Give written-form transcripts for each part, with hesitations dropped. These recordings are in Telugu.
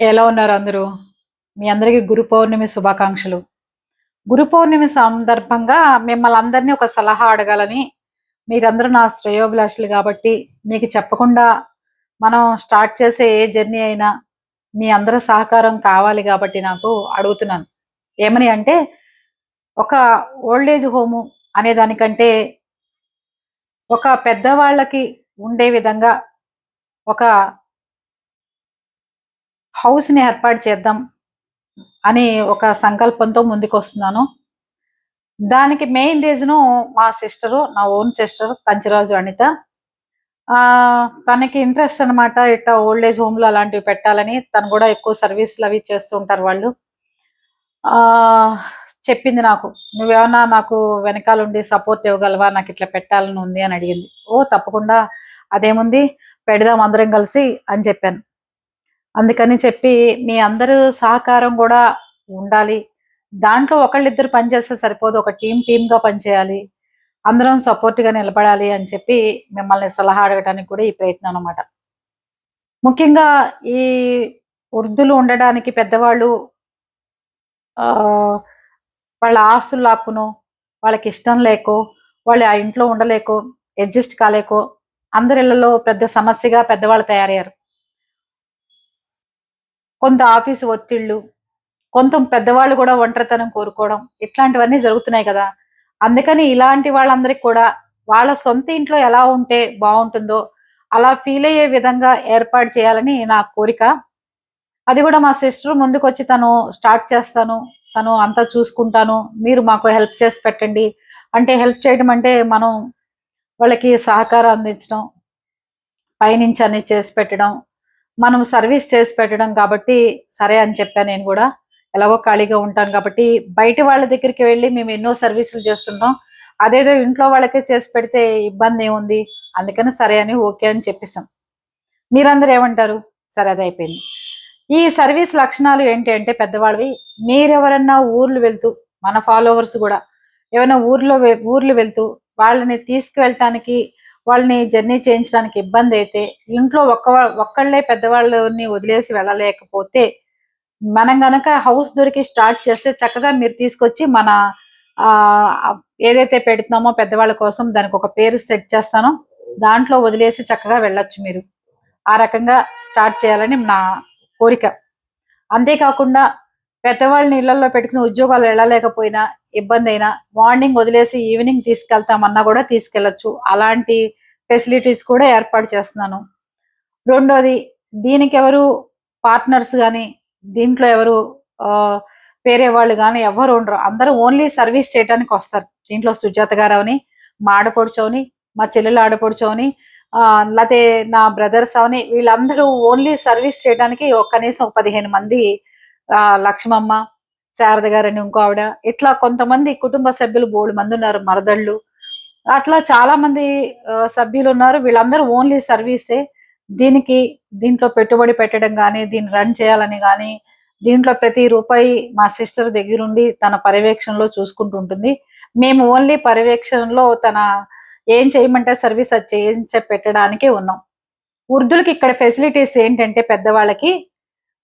ఎలా ఉన్నారు అందరూ? మీ అందరికీ గురు పౌర్ణమి శుభాకాంక్షలు. గురు పౌర్ణమి సందర్భంగా మిమ్మల్ని అందరినీ ఒక సలహా అడగాలని, మీరందరూ నా శ్రేయోభిలాషులు గాబట్టి, మీకు చెప్పకుండా మనం స్టార్ట్ చేసే ఏ జర్నీ అయినా మీ అందరి సహకారం కావాలి గాబట్టి నాకు అడుగుతున్నాను. ఏమని అంటే, ఒక ఓల్డ్ ఏజ్ హోము అనే దానికంటే, ఒక పెద్దవాళ్ళకి ఉండే విధంగా ఒక హౌస్‌ని ఏర్పాటు చేద్దాం అని ఒక సంకల్పంతో ముందుకొస్తున్నాను. దానికి మెయిన్ రీజను మా సిస్టరు, నా ఓన్ సిస్టర్ కంచిరాజు అనిత. తనకి ఇంట్రెస్ట్ అనమాట. ఇట్టా ఓల్డ్ ఏజ్ హోమ్‌లో అలాంటివి పెట్టాలని. తను గూడా ఎక్కువ సర్వీస్‌లవి చేస్తూ ఉంటారు వాళ్ళు. ఆహ్, చెప్పింది నాకు. "నువ్వేమన్నా నాకు వెనకాలుండి సపోర్ట్ ఇవ్వగలవా? నాకిట్లా పెట్టాలని ఉంది" అని అడిగింది. "ఓహ్! తప్పకుండా అదేముంది పెడదాం అందరం కలిసి" అని చెప్పాను. అందుకని చెప్పి మీ అందరూ సహకారం గూడా ఉండాలి. దాంట్లో ఒకళ్ళిద్దరు పని చేస్తే సరిపోదు. ఒక టీమ్‌గా పనిచేయాలి. అందరం సపోర్ట్‌గా నిలబడాలి అని చెప్పి మిమ్మల్ని సలహా అడగటానికి కూడా ఈ ప్రయత్నం అన్నమాట. ముఖ్యంగా ఈ వృద్ధులు ఉండడానికి పెద్దవాళ్ళు ఆహ్, వాళ్ళ ఆస్తులు లాక్కునో, వాళ్ళకిష్టం లేకో, వాళ్ళు ఆ ఇంట్లో ఉండలేకో, అడ్జస్ట్ కాలేకో అందరి ఇళ్లలో పెద్ద సమస్యగా పెద్దవాళ్ళు తయారయ్యారు. కొంత ఆఫీసు ఒత్తిళ్ళు, కొంత పెద్దవాళ్ళు గూడా ఒంటరితనం కోరుకోవడం, ఇట్లాంటివన్నీ జరుగుతున్నాయి కదా! అందుకని ఇలాంటి వాళ్ళందరికి కూడా వాళ్ళ సొంత ఇంట్లో ఎలా ఉంటే బావుంటుందో, అలా ఫీలయ్యే విధంగా ఏర్పాటు చేయాలని నా కోరిక. అది గూడా మా సిస్టర్ ముందుకొచ్చి తను స్టార్ట్ చేస్తాను. తను అంతా చూసుకుంటాను. మీరు మాకు హెల్ప్ చేసి పెట్టండి. అంటే హెల్ప్ చేయడం అంటే మనం వాళ్ళకి సహకారం అందించడం, పైనుంచి అన్ని చేసి పెట్టడం. మనం సర్వీస్ చేసి పెట్టడం కాబట్టి, సరే అని చెప్పా నేను గూడా. ఎలాగో ఖాళీగా ఉంటాం కాబట్టి, బయట వాళ్ళ దగ్గరికి వెళ్లి మేము ఎన్నో సర్వీసులు చేస్తుంటాం. అదేదో ఇంట్లో వాళ్ళకే చేసి పెడితే ఇబ్బందేముంది? అందుకని సరే అని ఓకే అని చెప్పేసాం. మీరందరూ ఏమంటారు? సరే అదయిపోయింది. ఈ సర్వీస్ లక్షణాలు ఏంటి అంటే పెద్దవాళ్ళవి, మీరెవరన్నా ఊర్లు వెళ్తూ, మన ఫాలోవర్స్ గూడా ఏమైనా ఊర్లు వెళ్తూ వాళ్ళని తీసుకువెళ్ళటానికి, వాళ్ళని జర్నీ చేయించడానికి ఇబ్బందైతే, ఇంట్లో ఒక్కళ్ళే పెద్దవాళ్ళని వదిలేసి వెళ్ళలేకపోతే, మనం గనక హౌస్ దొరికి స్టార్ట్ చేస్తే చక్కగా మీరు తీసుకొచ్చి మన ఆహ్, ఏదైతే పెడుతున్నామో పెద్దవాళ్ళ కోసం దానికొక పేరు సెట్ చేస్తానో, దాంట్లో వదిలేసి చక్కగా వెళ్ళొచ్చు మీరు. ఆ రకంగా స్టార్ట్ చేయాలని నా కోరిక. అంతే కాకుండా పెద్దవాళ్ళని ఇళ్లల్లో పెట్టుకుని ఉద్యోగాలు ఎళ్ళలేకపోయినా, ఇబ్బందైనా మార్నింగ్ వదిలేసి ఈవినింగ్ తీసుకెళ్తామన్నా గూడా తీసుకెళ్ళొచ్చు. అలాంటి ఫెసిలిటీస్ కూడా ఏర్పాటు చేస్తున్నాను. రెండోది దీనికెవరు పార్ట్నర్స్ గాని, దీంట్లో ఎవరు ఆహ్, వేరే వాళ్ళు గాని ఎవ్వరు ఉండరు. అందరూ ఓన్లీ సర్వీస్ చేయటానికొస్తారు. దీంట్లో సుజాత గారవని, మా ఆడపడుచవని, మా చెల్లెల ఆడపడుచవని లేతే నా బ్రదర్స్ అవని వీళ్ళందరూ ఓన్లీ సర్వీస్ చేయడానికి కనీసం ఒక 15 మంది లక్ష్మమ్మ, శారద గారని ఇంకో ఆవిడ, ఇట్లా కొంతమంది కుటుంబ సభ్యులు బోలెడుమందున్నారు. మరదళ్ళు. అట్లా చాలా మంది సభ్యులున్నారు. వీళ్ళందరూ ఓన్లీ సర్వీసే. దీనికి దీంట్లో పెట్టుబడి పెట్టడం గానీ, దీన్ని రన్ చేయాలని గానీ, దీంట్లో ప్రతి రూపాయి మా సిస్టర్ దగ్గరుండి తన పర్యవేక్షణలో చూసుకుంటూ ఉంటుంది. మేము ఓన్లీ పర్యవేక్షణలో తన ఏం చేయమంటే సర్వీస్ అది చేయించి పెట్టడానికే ఉన్నాం. వృద్ధులకి ఇక్కడ ఫెసిలిటీస్ ఏంటంటే పెద్దవాళ్ళకి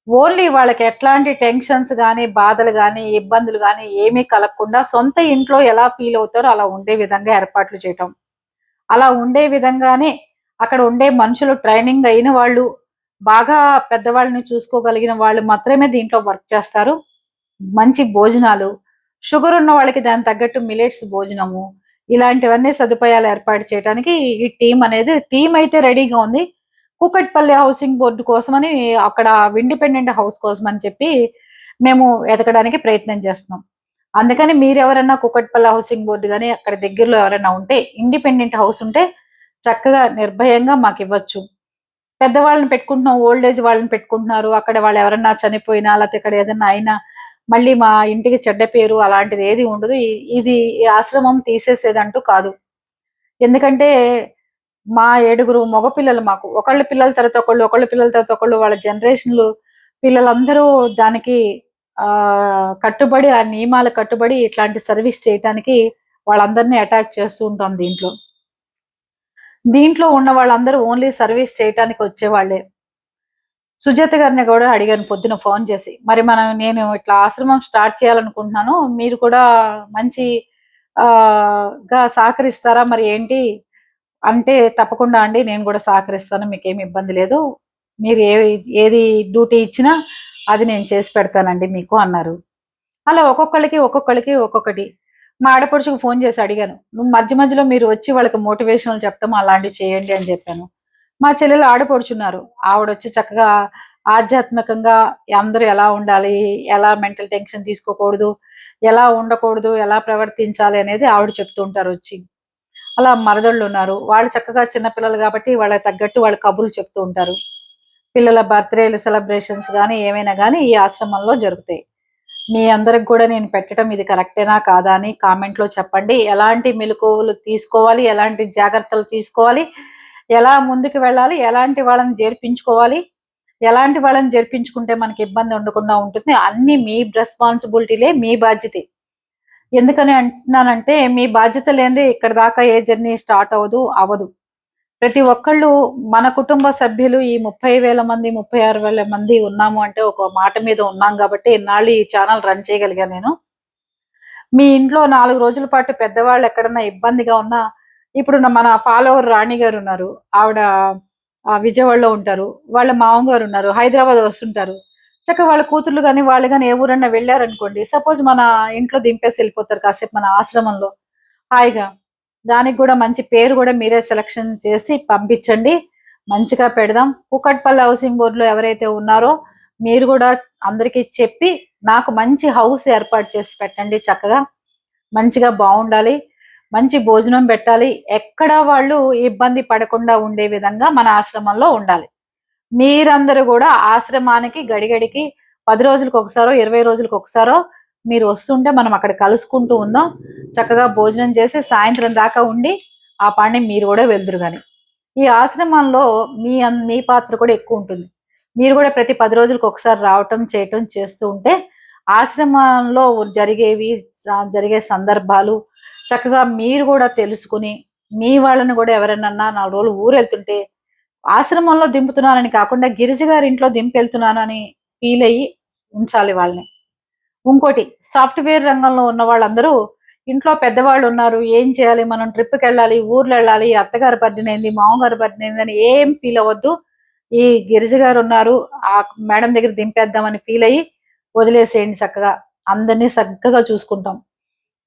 ఓన్లీ వాళ్ళకి ఎట్లాంటి టెన్షన్స్ గాని, బాధలు గాని, ఇబ్బందులు గాని ఏమీ కలగకుండా సొంత ఇంట్లో ఎలా ఫీల్ అవుతారో అలా ఉండే విధంగా ఏర్పాట్లు చేయటం. అలా ఉండే విధంగానే అక్కడ ఉండే మనుషులు ట్రైనింగ్ అయిన వాళ్ళు, బాగా పెద్దవాళ్ళని చూసుకోగలిగిన వాళ్ళు మాత్రమే దీంట్లో వర్క్ చేస్తారు. మంచి భోజనాలు, షుగర్ ఉన్న వాళ్ళకి దానికి తగ్గట్టు మిల్లెట్స్ భోజనము, ఇలాంటివన్నీ సదుపాయాలు ఏర్పాటు చేయడానికి ఈ టీమ్ అయితే రెడీగా ఉంది. కూకట్పల్లి హౌసింగ్ బోర్డ్ కోసమని అక్కడ ఇండిపెండెంట్ హౌస్ కోసమని చెప్పి మేము ఎతకడానికి ప్రయత్నం చేస్తున్నాం. అందుకని మీరెవరన్నా కూకట్పల్లి హౌసింగ్ బోర్డ్ గాని అక్కడ దగ్గరలో ఎవరైనా ఉంటే ఇండిపెండెంట్ హౌస్ ఉంటే చక్కగా నిర్భయంగా మాకివ్వచ్చు. పెద్దవాళ్ళని పెట్టుకుంటున్నాం. ఓల్డ్ ఏజ్ వాళ్ళని పెట్టుకుంటున్నారు. అక్కడ వాళ్ళెవరన్నా చనిపోయినా, లేతే ఇక్కడ ఏదన్నా అయినా, మళ్ళీ మా ఇంటికి చెడ్డ పేరు అలాంటిది ఏది ఉండదు. ఇది ఈ ఆశ్రమం తీసేసేదంటూ కాదు. ఎందుకంటే, మా ఏడుగురు మగ పిల్లలు మాకు. ఒకళ్ళ పిల్లల తర్వాత ఒకళ్ళు, ఒకళ్ళ పిల్లల తర్వాత ఒకళ్ళు వాళ్ళ జనరేషన్‌లు పిల్లలందరూ దానికి కట్టుబడి ఆ నియమాలకు కట్టుబడి ఇట్లాంటి సర్వీస్ చేయటానికి వాళ్ళందరిని అటాచ్ చేస్తూ ఉంటాం దీంట్లో. దీంట్లో ఉన్న వాళ్ళందరూ ఓన్లీ సర్వీస్ చేయటానికి వచ్చేవాళ్ళే. సుజాత గారిని కూడా అడిగాను పొద్దున ఫోన్ చేసి. మరి నేను ఇట్లా ఆశ్రమం స్టార్ట్ చేయాలనుకుంటున్నాను. మీరు కూడా మంచి గా సహకరిస్తారా మరి ఏంటి? అంటే తప్పకుండా అండి, నేను కూడా సహకరిస్తాను. మీకేమి ఇబ్బంది లేదు. మీరు ఏది డ్యూటీ ఇచ్చినా అది నేను చేసి పెడతానండి మీకు అన్నారు. అలా ఒక్కొక్కళ్ళకి ఒక్కొక్కటి. మా ఆడపడుచుకి ఫోన్ చేసి అడిగాను. నువ్వు మధ్య మధ్యలో మీరు వచ్చి వాళ్ళకి మోటివేషనల్ చెప్పడం అలాంటివి చేయండి అని చెప్పాను. మా చెల్లెలు ఆడపడుచున్నారు. ఆవిడొచ్చి చక్కగా ఆధ్యాత్మికంగా అందరూ ఎలా ఉండాలి, ఎలా మెంటల్ టెన్షన్ తీసుకోకూడదు, ఎలా ఉండకూడదు, ఎలా ప్రవర్తించాలి అనేది ఆవిడ చెప్తూ ఉంటారు వచ్చి. అలా మరదళ్ళున్నారు. వాళ్ళు చక్కగా చిన్న పిల్లలు కాబట్టి వాళ్ళకి తగ్గట్టు వాళ్ళు కబుర్లు చెప్తూ ఉంటారు. పిల్లల బర్త్‌డేలు సెలబ్రేషన్స్ గానీ, ఏమైనా గానీ ఈ ఆశ్రమంలో జరుగుతాయి. మీ అందరికి కూడా నేను పెట్టడం ఇది కరెక్టేనా? కాదా? అని కామెంట్‌లో చెప్పండి. ఎలాంటి మెళకువలు తీసుకోవాలి? ఎలాంటి జాగ్రత్తలు తీసుకోవాలి? ఎలా ముందుకు వెళ్ళాలి? ఎలాంటి వాళ్ళని చేర్పించుకోవాలి? ఎలాంటి వాళ్ళని చేర్పించుకుంటే మనకి ఇబ్బంది ఉండకుండా ఉంటుంది? అన్నీ మీ రెస్పాన్సిబిలిటీలే, మీ బాధ్యతే. ఎందుకని అంటున్నానంటే, మీ బాధ్యత లేనిదే ఇక్కడి దాకా ఏ జర్నీ స్టార్ట్ అవ్వదు. ప్రతి ఒక్కళ్ళు మన కుటుంబ సభ్యులు ఈ 30,000 మంది, 36,000 మంది ఉన్నాము అంటే ఒక మాట మీద ఉన్నాం గాబట్టి ఇన్నాళ్ళు ఈ ఛానల్ రన్ చేయగలిగాను నేను. మీ ఇంట్లో 4 రోజుల పాటు పెద్దవాళ్ళు ఎక్కడన్నా ఇబ్బందిగా ఉన్నా, ఇప్పుడు మన ఫాలోవర్ రాణి గారున్నారు. ఆవిడ విజయవాడలో ఉంటారు. వాళ్ళ మామగారున్నారు. హైదరాబాద్ వస్తుంటారు. చక్కగా వాళ్ళ కూతుర్లు గాని, వాళ్ళు గాని ఏ ఊరన్నా వెళ్లారనుకోండి, సపోజ్ మన ఇంట్లో దింపేసి ఎళ్ళిపోతారు కాసేపు మన ఆశ్రమంలో హాయిగా. దానికి గూడా మంచి పేరు గూడా మీరే సెలక్షన్ చేసి పంపించండి. మంచిగా పెడదాం. కూకట్పల్లి హౌసింగ్ బోర్డ్‌లో ఎవరైతే ఉన్నారో మీరు గూడా అందరికి చెప్పి నాకు మంచి హౌస్ ఏర్పాటు చేసి పెట్టండి చక్కగా. మంచిగా బావుండాలి. మంచి భోజనం పెట్టాలి. ఎక్కడ వాళ్ళు ఇబ్బంది పడకుండా ఉండే విధంగా మన ఆశ్రమంలో ఉండాలి. మీరందరూ గూడా ఆశ్రమానికి గడిగడికి 10 రోజులకొకసారో, 20 రోజులకొకసారో మీరు వస్తుంటే మనం అక్కడ కలుసుకుంటూ ఉందాం. చక్కగా భోజనం చేసి సాయంత్రం దాకా ఉండి, ఆ పాడిని మీరు గూడా వెళ్దురు గాని. ఈ ఆశ్రమంలో మీ పాత్ర కూడా ఎక్కువుంటుంది. మీరు గూడా ప్రతి 10 రోజులకొకసారి రావటం, చేయటం చేస్తూ ఉంటే ఆశ్రమంలో జరిగే సందర్భాలు చక్కగా మీరు గూడా తెలుసుకొని, మీ వాళ్ళని గూడా ఎవరైనన్నా 4 రోజులు ఊరెళ్తుంటే ఆశ్రమంలో దింపుతున్నానని కాకుండా గిరిజ గారింట్లో దింపెళ్తున్నానని ఫీలయ్యి ఉంచాలి వాళ్ళని. ఇంకోటి సాఫ్ట్‌వేర్ రంగంలో ఉన్న వాళ్ళందరూ ఇంట్లో పెద్దవాళ్ళున్నారు. ఏం చేయాలి? మనం ట్రిప్‌కెళ్ళాలి, ఊర్లెళ్ళాలి, అత్తగారి బర్త్‌డేనేంది, మామగారి బర్త్‌డేనేంది అని ఏం ఫీల్ అవ్వద్దు. ఈ గిరిజ గారున్నారు. ఆ మేడం దగ్గర దింపేద్దామని ఫీలయ్యి వదిలేసేయండి చక్కగా. అందరిని చక్కగా చూసుకుంటాం.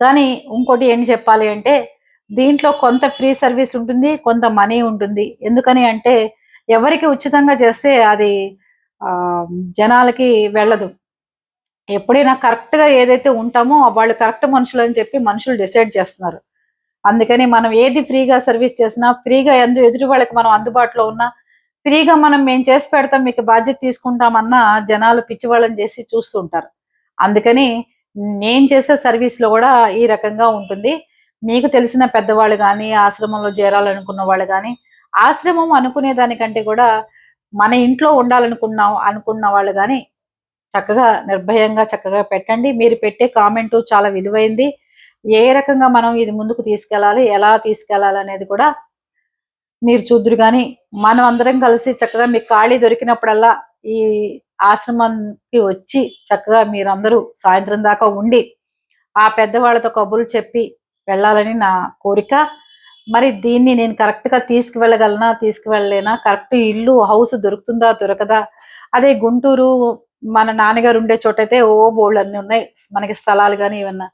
కానీ ఇంకోటి ఏం చెప్పాలి అంటే, దీంట్లో కొంత ఫ్రీ సర్వీస్ ఉంటుంది. కొంత మనీ ఉంటుంది. ఎందుకని అంటే, ఎవరికి ఉచితంగా చేస్తే అది ఆహ్, జనాలకి వెళ్ళదు. ఎప్పుడైనా కరెక్ట్‌గా ఏదైతే ఉంటామో వాళ్ళు కరెక్ట్ మనుషులని చెప్పి మనుషులు డిసైడ్ చేస్తున్నారు. అందుకని మనం ఏది ఫ్రీగా సర్వీస్ చేసినా, ఫ్రీగా ఎదుటి వాళ్ళకి మనం అందుబాటులో ఉన్నా, ఫ్రీగా మేము చేసి పెడతాం మీకు బాధ్యత తీసుకుంటామన్నా జనాలు పిచ్చివాళ్ళని చేసి చూస్తూ ఉంటారు. అందుకని నేను చేసే సర్వీస్‌లో గూడా ఈ రకంగా ఉంటుంది. మీకు తెలిసిన పెద్దవాళ్ళు గాని, ఆశ్రమంలో చేరాలనుకున్న వాళ్ళు గాని, ఆశ్రమం అనుకునే దానికంటే గూడా మన ఇంట్లో అనుకున్న వాళ్ళు గాని చక్కగా నిర్భయంగా చక్కగా పెట్టండి. మీరు పెట్టే కామెంటు చాలా విలువైంది. ఏ రకంగా మనం ఇది ముందుకు తీసుకెళ్ళాలి, ఎలా తీసుకెళ్ళాలనేది కూడా మీరు చూద్దురు గానీ, మనం అందరం కలిసి చక్కగా మీకు ఖాళీ దొరికినప్పుడల్లా ఈ ఆశ్రమంకి వచ్చి చక్కగా మీరందరూ సాయంత్రం దాకా ఉండి, ఆ పెద్దవాళ్ళతో కబుర్లు చెప్పి వెళ్ళాలని నా కోరిక. మరి దీన్ని నేను కరెక్ట్‌గా తీసుకువెళ్ళగలనా? తీసుకువెళ్ళలేనా? కరెక్ట్ ఇల్లు, హౌస్ దొరుకుతుందా? దొరకదా? అదే గుంటూరు మన నాన్నగారు ఉండే చోటైతే బోలెడన్ని ఉన్నాయి. మనకి స్థలాలు గాని ఏమన్నా.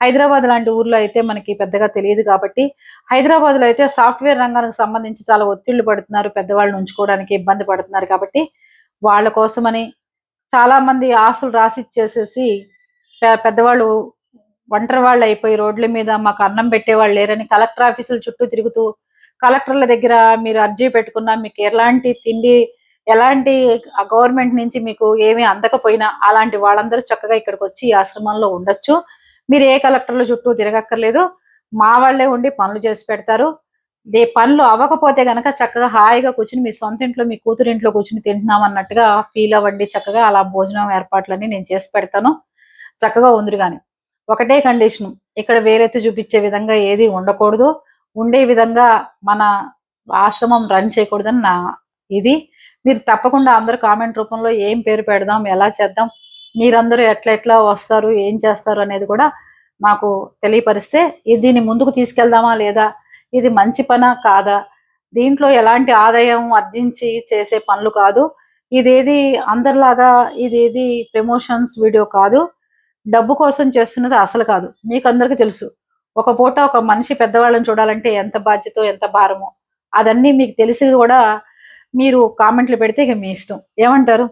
హైదరాబాద్ లాంటి ఊర్లో అయితే మనకి పెద్దగా తెలీదు కాబట్టి, హైదరాబాద్‌లో అయితే సాఫ్ట్‌వేర్ రంగానికి సంబంధించి చాలా ఒత్తిళ్లు పడుతున్నారు. పెద్దవాళ్ళని ఉంచుకోవడానికి ఇబ్బంది పడుతున్నారు కాబట్టి, వాళ్ళ కోసమని చాలామంది ఆస్తులు రాసిచ్చేసేసి పెద్దవాళ్ళు ఒంటరి వాళ్ళయిపోయి రోడ్ల మీద మాకు అన్నం పెట్టేవాళ్ళు లేరని కలెక్టర్ ఆఫీసుల చుట్టూ తిరుగుతూ, కలెక్టర్ల దగ్గర మీరు అర్జీ పెట్టుకున్నా మీకు ఎలాంటి తిండి, ఎలాంటి గవర్నమెంట్ నుంచి మీకు ఏమీ అందకపోయినా అలాంటి వాళ్ళందరూ చక్కగా ఇక్కడికొచ్చి ఈ ఆశ్రమంలో ఉండొచ్చు. మీరు ఏ కలెక్టర్ల చుట్టూ తిరగక్కర్లేదు. మా వాళ్ళే ఉండి పనులు చేసి పెడతారు. పనులు అవ్వకపోతే గనక చక్కగా హాయిగా కూర్చొని మీ సొంత ఇంట్లో, మీ కూతురింట్లో కూర్చొని తింటున్నాం అన్నట్టుగా ఫీల్ అవ్వండి. చక్కగా అలా భోజనం ఏర్పాట్లన్నీ నేను చేసి పెడతాను. చక్కగా ఉందురు గాని. ఒకటే కండిషను. ఇక్కడ వేలెత్తి చూపిచ్చే విధంగా ఏది ఉండకూడదు. ఉండే విధంగా మన ఆశ్రమం రన్ చేయకూడదని నా ఇది. మీరు తప్పకుండా అందరూ కామెంట్ రూపంలో ఏం పేరు పెడదాం, ఎలా చేద్దాం, మీరందరూ ఎట్లా వస్తారు, ఏం చేస్తారు అనేది కూడా మాకు తెలియపరిస్తే దీన్ని ముందుకు తీసుకెళ్దామా లేదా, ఇది మంచి పనా కాదా, దీంట్లో ఎలాంటి ఆదాయం ఆర్జించి చేసే పనులు కాదు, ఇదేది అందరిలాగా ఇదేది ప్రమోషన్స్ వీడియో కాదు, డబ్బు కోసం చేస్తున్నది అసలు కాదు. మీకు అందరికీ తెలుసు, ఒక పూట ఒక మనిషి పెద్దవాళ్ళని చూడాలంటే ఎంత బాధ్యతో ఎంత భారమో అదన్నీ మీకు తెలిసి కూడా మీరు కామెంట్లు పెడితే ఇక మీ ఇష్టం. ఏమంటారు?